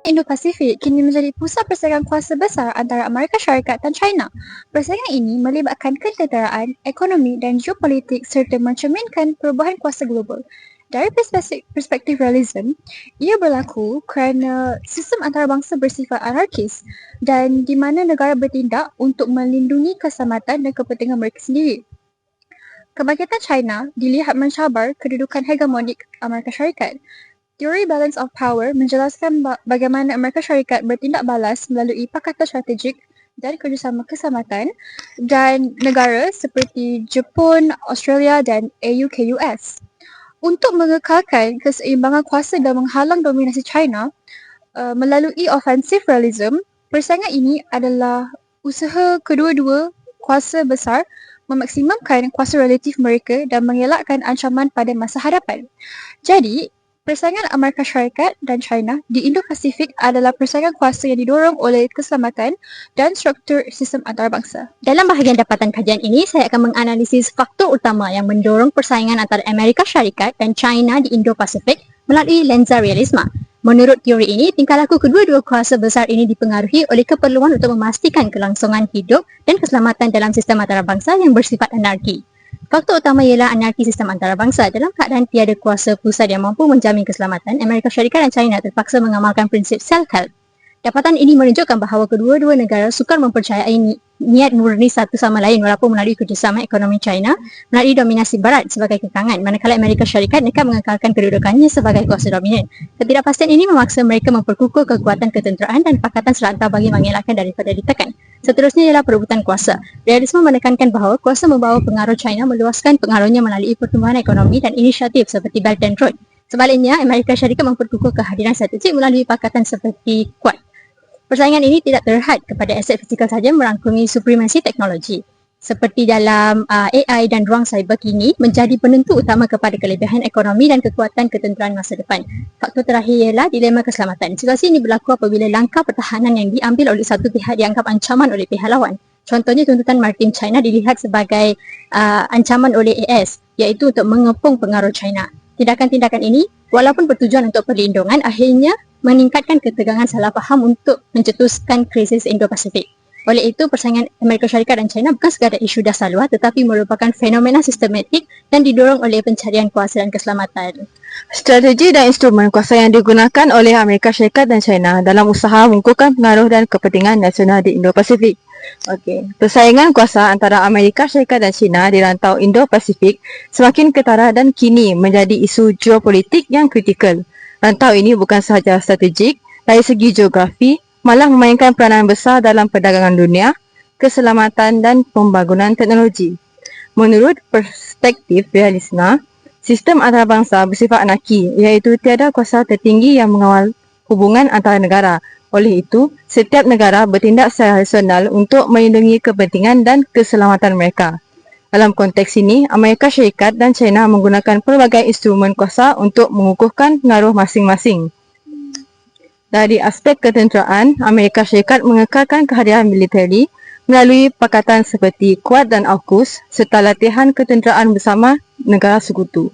Indo-Pasifik kini menjadi pusat persaingan kuasa besar antara Amerika Syarikat dan China. Persaingan ini melibatkan ketenteraan, ekonomi dan geopolitik serta mencerminkan perubahan kuasa global. Dari perspektif realism, ia berlaku kerana sistem antarabangsa bersifat anarkis dan di mana negara bertindak untuk melindungi keselamatan dan kepentingan mereka sendiri. Kebangkitan China dilihat mencabar kedudukan hegemonik Amerika Syarikat. Teori balance of power menjelaskan bagaimana Amerika Syarikat bertindak balas melalui pakatan strategik dan kerjasama keselamatan dan negara seperti Jepun, Australia dan AUKUS. Untuk mengekalkan keseimbangan kuasa dan menghalang dominasi China melalui offensive realism, persaingan ini adalah usaha kedua-dua kuasa besar memaksimumkan kuasa relatif mereka dan mengelakkan ancaman pada masa hadapan. Jadi, persaingan Amerika Syarikat dan China di Indo-Pasifik adalah persaingan kuasa yang didorong oleh keselamatan dan struktur sistem antarabangsa. Dalam bahagian dapatan kajian ini, saya akan menganalisis faktor utama yang mendorong persaingan antara Amerika Syarikat dan China di Indo-Pasifik melalui lensa realisme. Menurut teori ini, tingkah laku kedua-dua kuasa besar ini dipengaruhi oleh keperluan untuk memastikan kelangsungan hidup dan keselamatan dalam sistem antarabangsa yang bersifat anarki. Faktor utama ialah anarki sistem antarabangsa. Dalam keadaan tiada kuasa pusat yang mampu menjamin keselamatan, Amerika Syarikat dan China terpaksa mengamalkan prinsip self-help. Dapatan ini menunjukkan bahawa kedua-dua negara sukar mempercayai niat murni satu sama lain walaupun melalui kerjasama ekonomi China melalui dominasi barat sebagai kekangan, manakala Amerika Syarikat nekat mengekalkan kedudukannya sebagai kuasa dominan. Ketidakpastian ini memaksa mereka memperkukuh kekuatan ketenteraan dan pakatan selantar bagi mengelakkan daripada ditekan. Seterusnya ialah perebutan kuasa. Realisme menekankan bahawa kuasa membawa pengaruh China meluaskan pengaruhnya melalui pertumbuhan ekonomi dan inisiatif seperti Belt and Road. Sebaliknya, Amerika Syarikat memperkukuh kehadiran strategik melalui pakatan seperti Quad. Persaingan ini tidak terhad kepada aset fizikal sahaja, merangkumi supremasi teknologi. Seperti dalam AI dan ruang cyber kini menjadi penentu utama kepada kelebihan ekonomi dan kekuatan ketenteraan masa depan. Faktor terakhir ialah dilema keselamatan. Situasi ini berlaku apabila langkah pertahanan yang diambil oleh satu pihak dianggap ancaman oleh pihak lawan. Contohnya tuntutan maritim China dilihat sebagai ancaman oleh AS, iaitu untuk mengepung pengaruh China. Tindakan-tindakan ini, walaupun bertujuan untuk perlindungan, akhirnya meningkatkan ketegangan salah faham untuk mencetuskan krisis Indo-Pasifik. Oleh itu, persaingan Amerika Syarikat dan China bukan sekadar isu dasar luar tetapi merupakan fenomena sistematik dan didorong oleh pencarian kuasa dan keselamatan. Strategi dan instrumen kuasa yang digunakan oleh Amerika Syarikat dan China dalam usaha mengukuhkan pengaruh dan kepentingan nasional di Indo-Pasifik. Persaingan kuasa antara Amerika Syarikat dan China di rantau Indo-Pasifik semakin ketara dan kini menjadi isu geopolitik yang kritikal. Rantau ini bukan sahaja strategik dari segi geografi, malah memainkan peranan besar dalam perdagangan dunia, keselamatan dan pembangunan teknologi. Menurut perspektif realisme, sistem antarabangsa bersifat anarki, iaitu tiada kuasa tertinggi yang mengawal hubungan antara negara. Oleh itu, setiap negara bertindak secara rasional untuk melindungi kepentingan dan keselamatan mereka. Dalam konteks ini, Amerika Syarikat dan China menggunakan pelbagai instrumen kuasa untuk mengukuhkan pengaruh masing-masing. Dari aspek ketenteraan, Amerika Syarikat mengekalkan kehadiran militeri melalui pakatan seperti Quad dan AUKUS serta latihan ketenteraan bersama negara sekutu.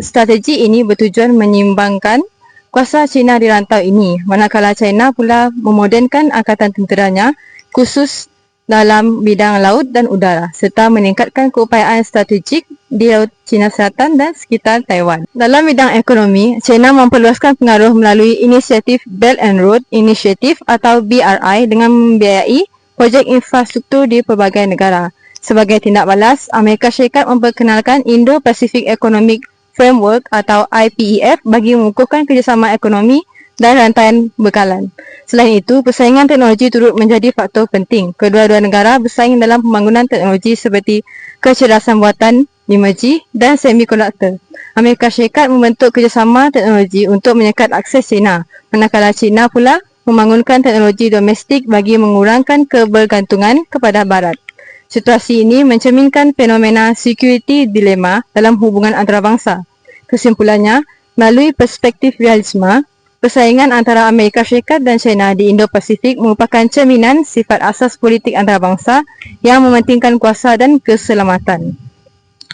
Strategi ini bertujuan menyeimbangkan kuasa China di rantau ini, manakala China pula memodernkan angkatan tenteranya khusus dalam bidang laut dan udara serta meningkatkan keupayaan strategik di Laut Cina Selatan dan sekitar Taiwan. Dalam bidang ekonomi, China memperluaskan pengaruh melalui inisiatif Belt and Road Initiative atau BRI dengan membiayai projek infrastruktur di pelbagai negara. Sebagai tindak balas, Amerika Syarikat memperkenalkan Indo-Pacific Economic Framework atau IPEF bagi mengukuhkan kerjasama ekonomi dan rantaian bekalan. Selain itu, persaingan teknologi turut menjadi faktor penting. Kedua-dua negara bersaing dalam pembangunan teknologi seperti kecerdasan buatan, 5G dan semikonduktor. Amerika Syarikat membentuk kerjasama teknologi untuk menyekat akses China, manakala China pula membangunkan teknologi domestik bagi mengurangkan kebergantungan kepada Barat. Situasi ini mencerminkan fenomena security dilema dalam hubungan antarabangsa. Kesimpulannya, melalui perspektif realisme, persaingan antara Amerika Syarikat dan China di Indo-Pasifik merupakan cerminan sifat asas politik antarabangsa yang mementingkan kuasa dan keselamatan.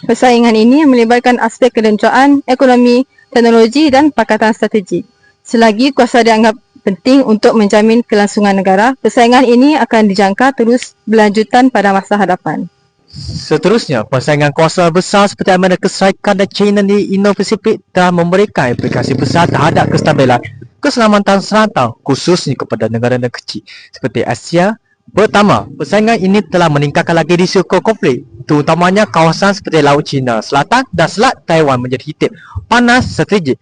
Persaingan ini melibatkan aspek ketenteraan, ekonomi, teknologi dan pakatan strategik. Selagi kuasa dianggap penting untuk menjamin kelangsungan negara. Persaingan ini akan dijangka terus berlanjutan pada masa hadapan. Seterusnya, persaingan kuasa besar seperti Amerika Syarikat dan China di Indo-Pasifik telah memberikan implikasi besar terhadap kestabilan keselamatan serantau khususnya kepada negara-negara kecil seperti Asia. Pertama, persaingan ini telah meningkatkan lagi risiko konflik, terutamanya kawasan seperti Laut Cina Selatan dan Selat Taiwan menjadi titik panas strategik.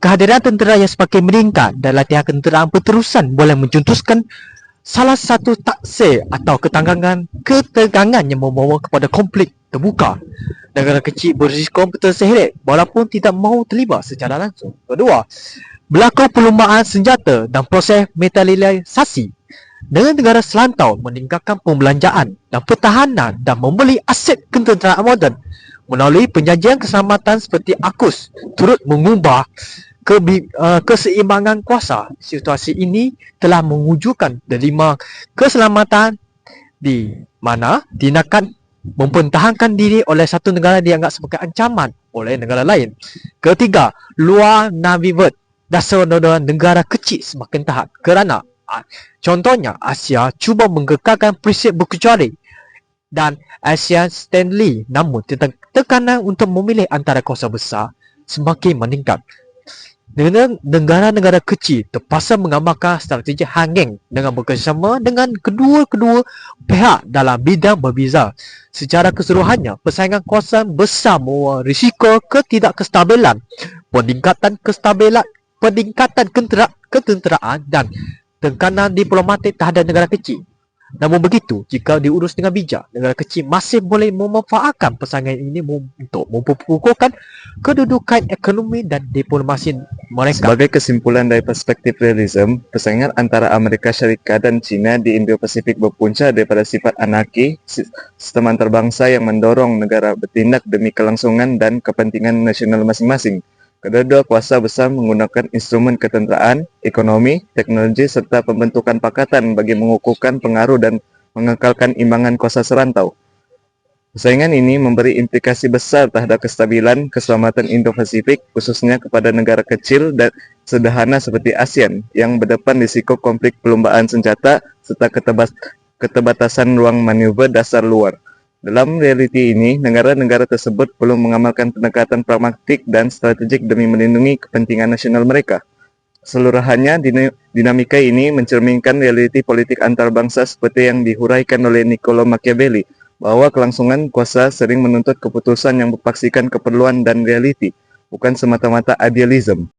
Kehadiran tentera yang semakin meningkat dan latihan kenderaan berterusan boleh mencetuskan salah satu taksir atau ketegangan yang membawa kepada konflik terbuka. Negara kecil berisiko terseret walaupun tidak mahu terlibat secara langsung. Kedua, berlaku perlumbaan senjata dan proses militarisasi. Negara selantau meningkatkan pembelanjaan dan pertahanan dan membeli aset kenderaan moden melalui perjanjian keselamatan seperti AUKUS turut mengubah keseimbangan kuasa. Situasi ini telah mewujudkan dilema keselamatan di mana tindakan mempertahankan diri oleh satu negara dianggap sebagai ancaman oleh negara lain. Ketiga, luar navigate dasar negara kecil semakin tahan kerana contohnya Asia cuba menggekalkan prinsip berkecuali dan ASEAN Stanley, namun tekanan untuk memilih antara kuasa besar semakin meningkat. Negara-negara kecil terpaksa mengamalkan strategi hanging dengan bekerjasama dengan kedua-kedua pihak dalam bidang berbeza. Secara keseluruhannya, persaingan kuasa besar membawa risiko ketidakkestabilan, peningkatan ketenteraan dan tekanan diplomatik terhadap negara kecil. Namun begitu, jika diurus dengan bijak, negara kecil masih boleh memanfaatkan persaingan ini untuk memperkukuhkan kedudukan ekonomi dan diplomasi mereka. Sebagai kesimpulan dari perspektif realism, persaingan antara Amerika Syarikat dan China di Indo-Pasifik berpunca daripada sifat anarki, sistem antarabangsa yang mendorong negara bertindak demi kelangsungan dan kepentingan nasional masing-masing. Kedua-dua kuasa besar menggunakan instrumen ketenteraan, ekonomi, teknologi serta pembentukan pakatan bagi mengukuhkan pengaruh dan mengekalkan imbangan kuasa serantau. Persaingan ini memberi implikasi besar terhadap kestabilan keselamatan Indo-Pasifik, khususnya kepada negara kecil dan sederhana seperti ASEAN yang berdepan risiko konflik perlumbaan senjata serta keterbatasan ruang manuver dasar luar. Dalam realiti ini, negara-negara tersebut perlu mengamalkan pendekatan pragmatik dan strategik demi melindungi kepentingan nasional mereka. Keseluruhannya, dinamika ini mencerminkan realiti politik antarabangsa seperti yang dihuraikan oleh Niccolo Machiavelli, bahwa kelangsungan kuasa sering menuntut keputusan yang berpaksikan keperluan dan realiti, bukan semata-mata idealisme.